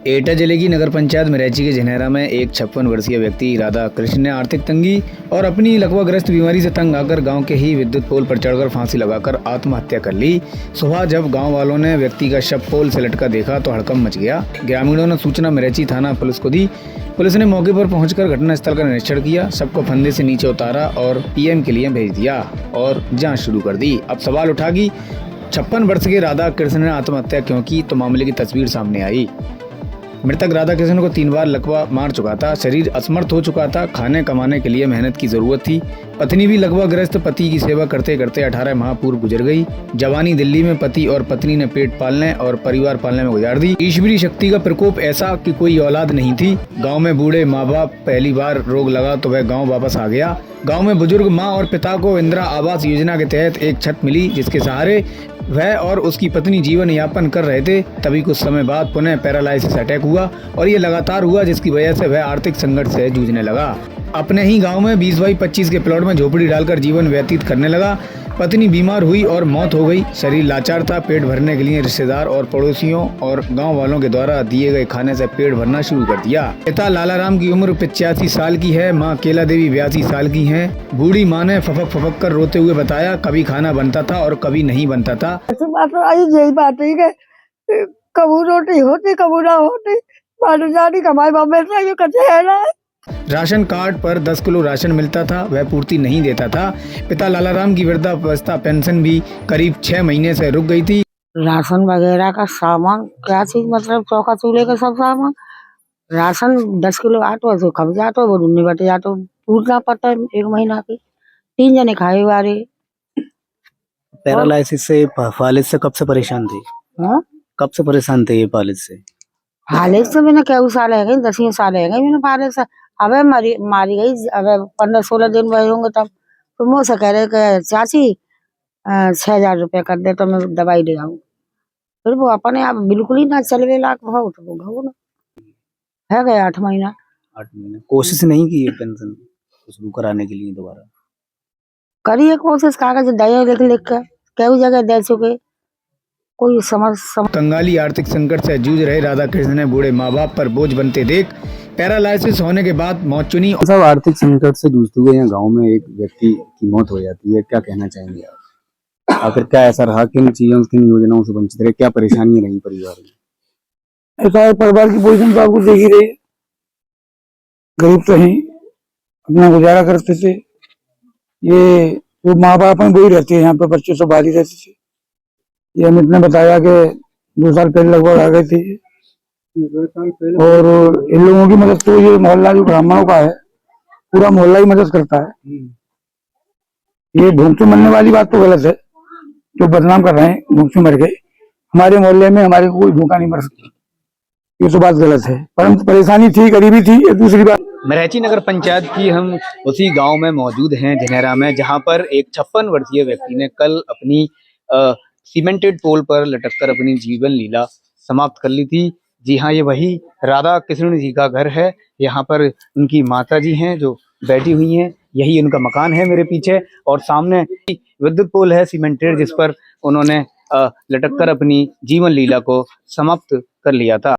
एटा जिले की नगर पंचायत मिराची के झनेरा में एक 56 वर्षीय व्यक्ति राधा कृष्ण ने आर्थिक तंगी और अपनी लकवाग्रस्त बीमारी से तंग आकर गांव के ही विद्युत पोल पर चढ़कर फांसी लगाकर आत्महत्या कर ली। सुबह जब गांव वालों ने व्यक्ति का शव पोल से लटका देखा तो हड़कंप मच गया। ग्रामीणों ने सूचना मिराची थाना पुलिस को दी। पुलिस ने मौके पर पहुंचकर घटनास्थल का निरीक्षण किया, शव को फंदे से नीचे उतारा और पीएम के लिए भेज दिया और जाँच शुरू कर दी। अब सवाल उठा कि 56 वर्ष के राधा कृष्ण ने आत्महत्या क्यों की, तो मामले की तस्वीर सामने आई। मृतक राधा कृष्ण को 3 बार लकवा मार चुका था, शरीर असमर्थ हो चुका था, खाने कमाने के लिए मेहनत की जरूरत थी। पत्नी भी लकवाग्रस्त, पति की सेवा करते करते 18 माह पूर्व गुजर गई। जवानी दिल्ली में पति और पत्नी ने पेट पालने और परिवार पालने में गुजार दी। ईश्वरीय शक्ति का प्रकोप ऐसा कि कोई औलाद नहीं थी। गांव में बूढ़े माँ बाप, पहली बार रोग लगा तो वह गांव वापस आ गया। गांव में बुजुर्ग माँ और पिता को इंदिरा आवास योजना के तहत एक छत मिली, जिसके सहारे वह और उसकी पत्नी जीवन यापन कर रहे थे। तभी कुछ समय बाद पुनः पैरालाइसिस अटैक हुआ और ये लगातार हुआ, जिसकी वजह से वह आर्थिक संकट से जूझने लगा। अपने ही गांव में 20 बाई 25 के प्लॉट में झोपड़ी डालकर जीवन व्यतीत करने लगा। पत्नी बीमार हुई और मौत हो गई। शरीर लाचार था। पेट भरने के लिए रिश्तेदार और पड़ोसियों और गांव वालों के द्वारा दिए गए खाने से पेट भरना शुरू कर दिया। पिता लालाराम की उम्र 85 साल की है। मां केला देवी 82 साल की हैं। बूढ़ी मां ने फपक कर रोते हुए बताया, कभी खाना बनता था और कभी नहीं बनता था। यही बात है कि कबू रोटी होती कबू ना होती, जानी कमाई बाबा राशन कार्ड पर 10 किलो राशन मिलता था, वह पूर्ति नहीं देता था। पिता लालाराम की वृद्धावस्था पेंशन भी करीब 6 महीने से रुक गई थी। राशन वगैरह का सामान क्या चीज, मतलब चौका चूल्हे का सब सामान, राशन 10 किलो आटो तो खप जातो, वो डूनी बटे जातो, पूछना पड़ता है 1 महीना की। 3 जने खाए वाले। पैरालाइसिस से फालिज से कब से परेशान थे? हाँ? कब से परेशान थे ये फालिज से? फालिज से मैंने क्या साल है गई, 10 साल है गई मैंने फालिज से। अब मारी गई, अब 15-16 दिन वही होंगे तब तो मुझसे कह रहे कि चाची 6,000 रुपया कर दे तो मैं दवाई ले आऊँ। फिर वो अपने आप बिल्कुल ही ना चलवे लाख भाव, तो वो घाव ना है गए 8 महीना। 8 महीने कोशिश नहीं की है पेंशन शुरू कराने के लिए दोबारा? करिए कोशिश, कागज दे लिख कर कई जगह दे चुके, कोई समझ कंगाली आर्थिक संकट से जूझ रहे राधा कृष्ण ने बूढ़े माँ बाप पर बोझ बनते देख पैरालाइसिस होने के बाद मौत चुनी। सब आर्थिक संकट से जूझते हुए यहाँ गाँव में एक व्यक्ति की मौत हो जाती है, क्या कहना चाहेंगे आप? आखिर क्या ऐसा रहा, किन चीजों किन योजनाओं से वंचित रहे, क्या परेशानी रही परिवार में? ऐसा परिवार की पोजीशन तो आपको देख ही रही है, गरीब तो ही अपना गुजारा करते थे। ये जो माँ बाप हैं वही रहते हैं यहाँ पे, बच्चे सब बाहर ही रहते थे। ये अमित ने बताया कि 2 साल पहले लगभग आ गए थे और इन लोगों की मदद तो ये मोहल्ला जो ब्राह्मणों का है, पूरा मोहल्ला ही मदद करता है। ये भूख से मरने वाली बात तो गलत है, जो बदनाम कर रहे हैं भूख से मर गए। हमारे मोहल्ले में हमारे कोई भूखा नहीं मर सकता, ये तो बात गलत है, परंतु परेशानी थी, गरीबी थी। ये दूसरी बात, मिराची नगर पंचायत की हम उसी गांव में मौजूद हैं, झनेरा में, जहां पर एक 56 वर्षीय व्यक्ति ने कल अपनी सीमेंटेड पोल पर लटककर अपनी जीवन लीला समाप्त कर ली थी। जी हाँ, ये वही राधा कृष्ण जी का घर है। यहाँ पर उनकी माता जी हैं जो बैठी हुई हैं, यही उनका मकान है मेरे पीछे, और सामने विद्युत पोल है सीमेंटेड, जिस पर उन्होंने लटककर अपनी जीवन लीला को समाप्त कर लिया था।